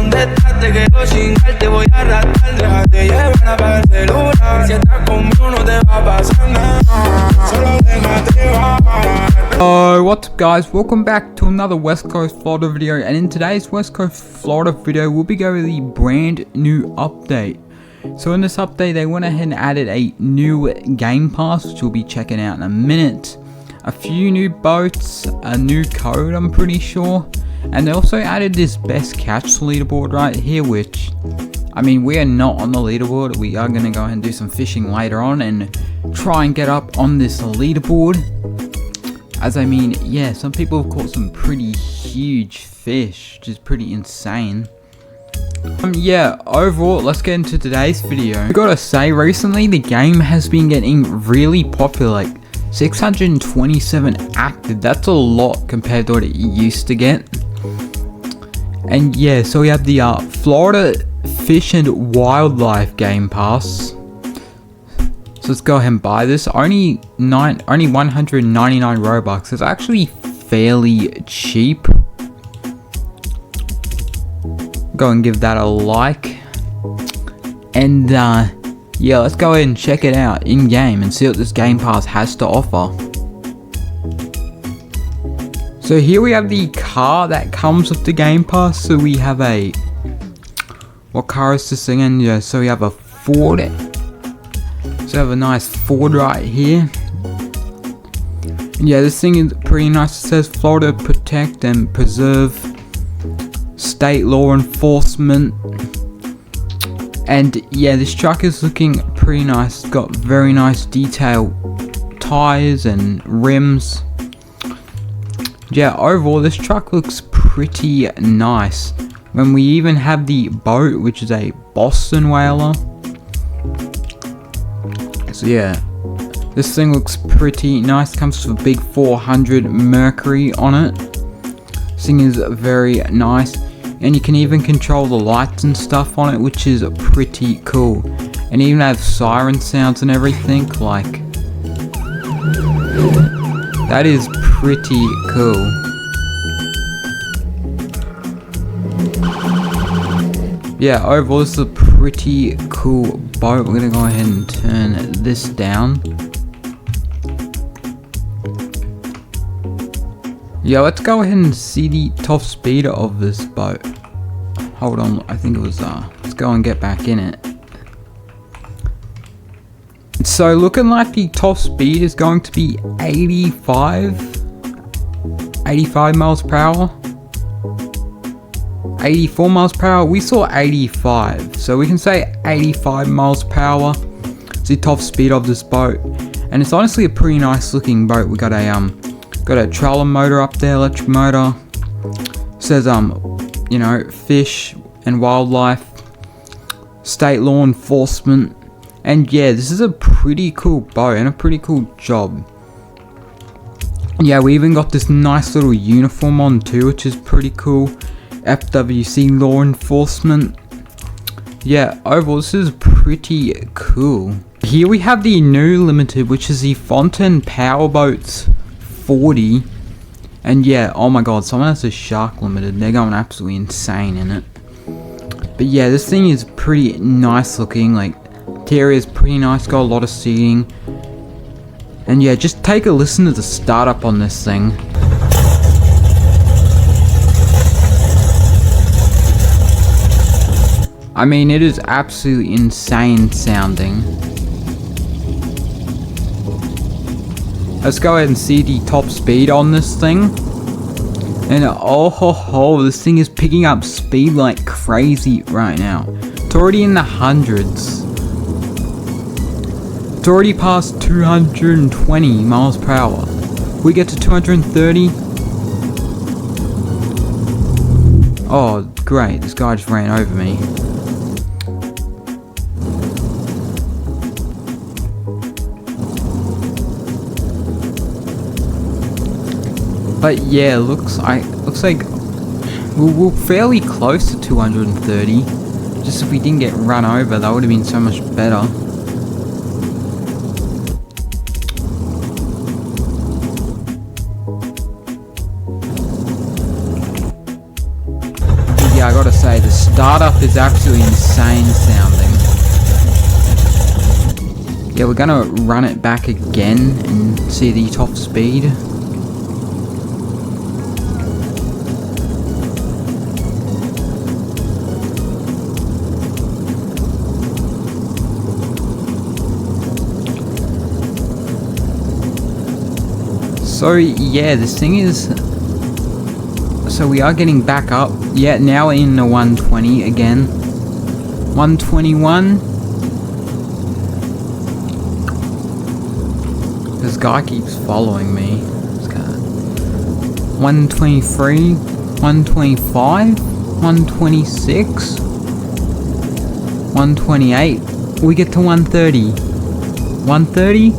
estás? Te quedo sin él, te voy a arrastrar. Déjate llevar, apaga el celular. Si estás conmigo no te va a pasar nada. Solo déjate llevar. So what's up guys, welcome back to another West Coast Florida video, and in today's West Coast Florida video we'll be going over the brand new update. So in this update they went ahead and added a new game pass, which we'll be checking out in a minute, a few new boats, a new code I'm pretty sure, and they also added this best catch leaderboard right here, which I mean we are not on the leaderboard. We are going to go ahead and do some fishing later on and try and get up on this leaderboard. As I mean, yeah, some people have caught some pretty huge fish, which is pretty insane. Yeah, overall, let's get into today's video. I gotta say, recently the game has been getting really popular, like 627 active. That's a lot compared to what it used to get. And yeah, so we have the Florida Fish and Wildlife Game Pass. So let's go ahead and buy this. Only 199 Robux. It's actually fairly cheap. Go and give that a like. And yeah, let's go ahead and check it out in game and see what this Game Pass has to offer. So here we have the car that comes with the Game Pass. So we have a, what car is this again? Yeah, so we have a Ford. So we have a nice Ford right here. And yeah, this thing is pretty nice. It says Florida Protect and Preserve State Law Enforcement. And yeah, this truck is looking pretty nice. It's got very nice detailed tires and rims. Yeah, overall this truck looks pretty nice. When we even have the boat, which is a Boston whaler. So yeah, this thing looks pretty nice. Comes with a big 400 Mercury on it. This thing is very nice, and you can even control the lights and stuff on it, which is pretty cool. And even have siren sounds and everything. Like, that is pretty cool. Yeah, overall this is a pretty cool boat. We're gonna go ahead and turn this down. Yeah, let's go ahead and see the top speed of this boat. Hold on, I think it was let's go and get back in it. So looking like the top speed is going to be 85 miles per hour. 84 miles per hour. We saw 85, so we can say 85 miles per hour. It's the top speed of this boat, and it's honestly a pretty nice looking boat. We got a trailer motor up there, electric motor. It says you know, fish and wildlife, state law enforcement, and yeah, this is a pretty cool boat and a pretty cool job. Yeah, we even got this nice little uniform on too, which is pretty cool. FWC law enforcement. Yeah, overall this is pretty cool. Here we have the new limited, which is the Fountain Powerboats 40. And yeah, oh my god, someone has a Shark limited. They're going absolutely insane in it. But yeah, this thing is pretty nice looking. Like, interior is pretty nice, got a lot of seating. And yeah, just take a listen to the startup on this thing. I mean, it is absolutely insane sounding. Let's go ahead and see the top speed on this thing. And oh ho ho, this thing is picking up speed like crazy right now. It's already in the hundreds. It's already past 220 miles per hour. We get to 230. Oh, great, this guy just ran over me. But yeah, looks like we're fairly close to 230. Just if we didn't get run over, that would have been so much better. Yeah, I gotta say say the startup is absolutely insane sounding. Yeah, we're gonna run it back again and see the top speed. So yeah, this thing is, so we are getting back up. Yeah, now in the 120 again. 121. This guy keeps following me. 123, 125, 126, 128. We get to 130. 130?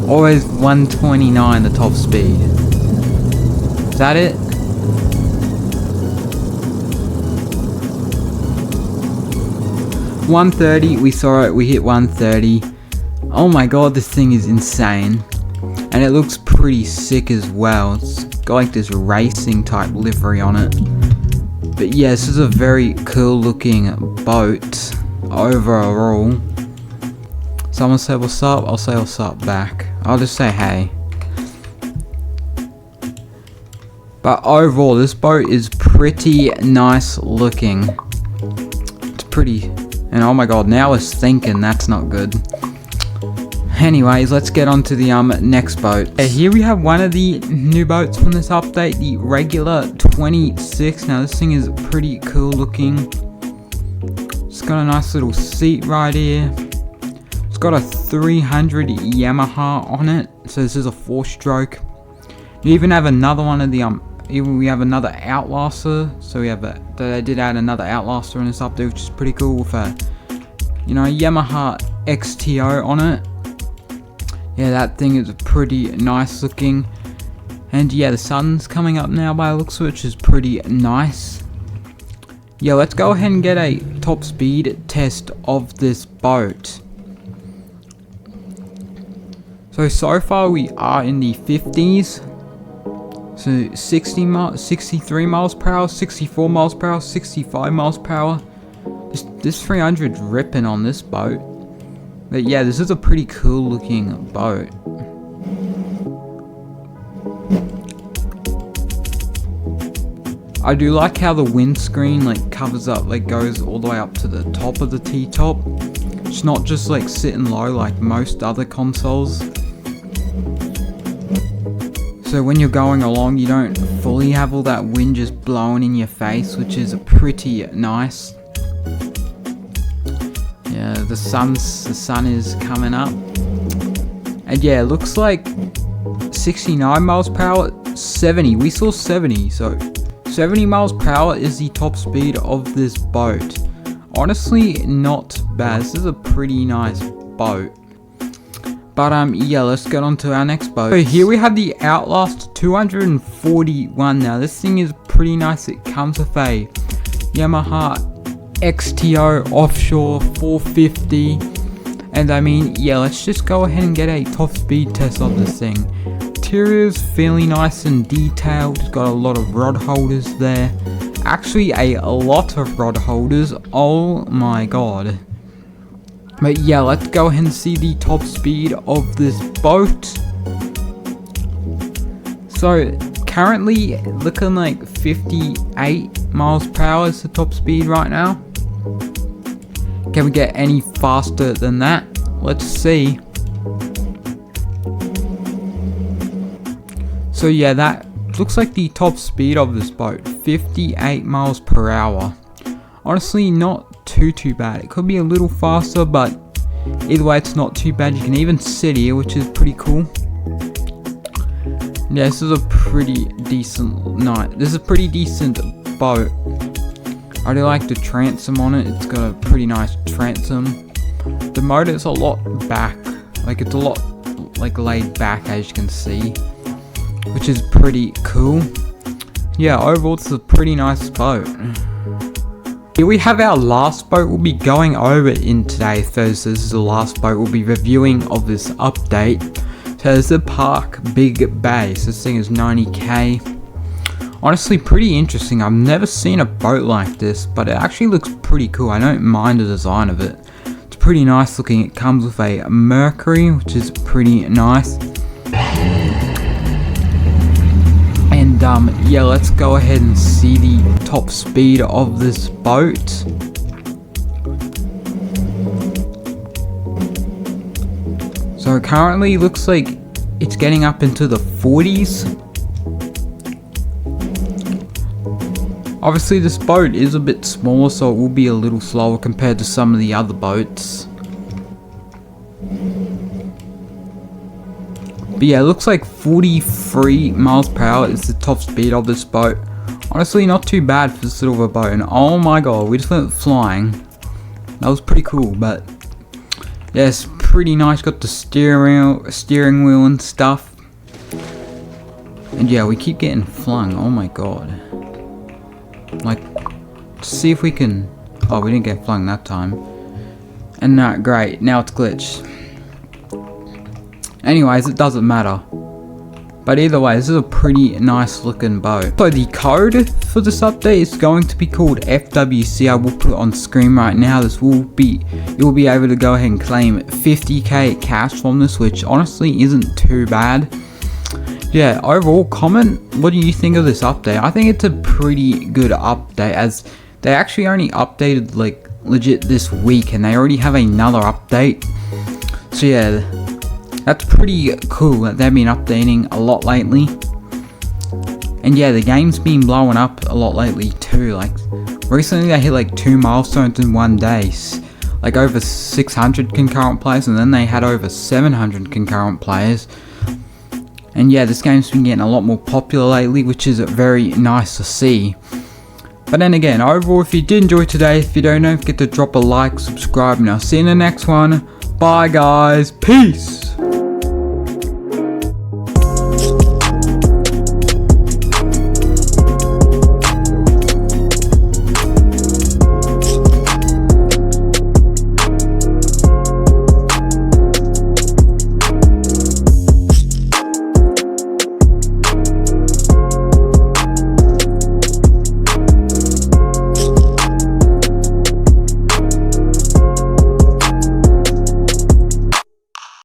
Or is 129 the top speed? Is that it? $130, we saw it, we hit 130. Oh my god, this thing is insane. And it looks pretty sick as well. It's got like this racing type livery on it. But yeah, this is a very cool looking boat overall. Someone say what's up, I'll say what's up back. I'll just say hey. But overall, this boat is pretty nice looking. It's pretty, and oh my god, now it's thinking that's not good. Anyways, let's get on to the next boat. Here we have one of the new boats from this update, the regular 26. Now this thing is pretty cool looking. It's got a nice little seat right here. It's got a 300 Yamaha on it, so this is a 4-stroke. You even have another one of the we have another Outlaster, so we have they did add another Outlaster in this update, which is pretty cool with a, you know, Yamaha XTO on it. Yeah, that thing is pretty nice looking. And yeah, the sun's coming up now by the looks of it, which is pretty nice. Yeah, let's go ahead and get a top speed test of this boat. So far we are in the 50s. So 63 miles per hour, 64 miles per hour, 65 miles per hour. This 300's ripping on this boat. But yeah, this is a pretty cool looking boat. I do like how the windscreen like covers up, like goes all the way up to the top of the T-top. It's not just like sitting low like most other consoles. So when you're going along, you don't fully have all that wind just blowing in your face, which is pretty nice. Yeah, the sun is coming up. And yeah, it looks like 69 miles per hour, 70. We saw 70, so 70 miles per hour is the top speed of this boat. Honestly, not bad. This is a pretty nice boat. But yeah, let's get on to our next boat. So here we have the Outlast 241. Now this thing is pretty nice. It comes with a Yamaha XTO offshore 450. And I mean, yeah, let's just go ahead and get a top speed test of this thing. Interior is fairly nice and detailed. It's got a lot of rod holders there. Actually, a lot of rod holders. Oh my god. But yeah, let's go ahead and see the top speed of this boat. So currently looking like 58 miles per hour is the top speed right now. Can we get any faster than that? Let's see. So yeah, that looks like the top speed of this boat, 58 miles per hour. Honestly, not too bad. It could be a little faster, but either way, it's not too bad. You can even sit here, which is pretty cool. Yeah, this is a pretty decent night. This is a pretty decent boat. I do like the transom on it. It's got a pretty nice transom. The motor is a lot back, like it's a lot like laid back, as you can see, which is pretty cool. Yeah, overall it's a pretty nice boat. Here we have our last boat we'll be going over in today's video. So this is the last boat we'll be reviewing of this update. So there's the Park Big Bay. So this thing is 90k. Honestly, pretty interesting. I've never seen a boat like this, but it actually looks pretty cool. I don't mind the design of it. It's pretty nice looking. It comes with a Mercury, which is pretty nice. And yeah, let's go ahead and see the top speed of this boat. So currently looks like it's getting up into the 40s. Obviously this boat is a bit smaller, so it will be a little slower compared to some of the other boats. But yeah, it looks like 43 miles per hour is the top speed of this boat. Honestly, not too bad for this little of a boat. And oh my god, we just went flying. That was pretty cool, but yeah, it's pretty nice. Got the steering wheel and stuff. And yeah, we keep getting flung. Oh my god. Like, see if we can... Oh, we didn't get flung that time. And great, now it's glitched. Anyways, it doesn't matter. But either way, this is a pretty nice looking boat. So the code for this update is going to be called FWC. I will put it on screen right now. You'll be able to go ahead and claim 50k cash from this, which honestly isn't too bad. Yeah, overall comment, what do you think of this update? I think it's a pretty good update, as they actually only updated like legit this week and they already have another update. So yeah, that's pretty cool that they've been updating a lot lately. And yeah, the game's been blowing up a lot lately too. Like recently they hit like 2 milestones in one day. Like over 600 concurrent players, and then they had over 700 concurrent players. And yeah, this game's been getting a lot more popular lately, which is very nice to see. But then again, overall, if you did enjoy today's video, don't forget to drop a like, subscribe, and I'll see you in the next one. Bye guys, peace!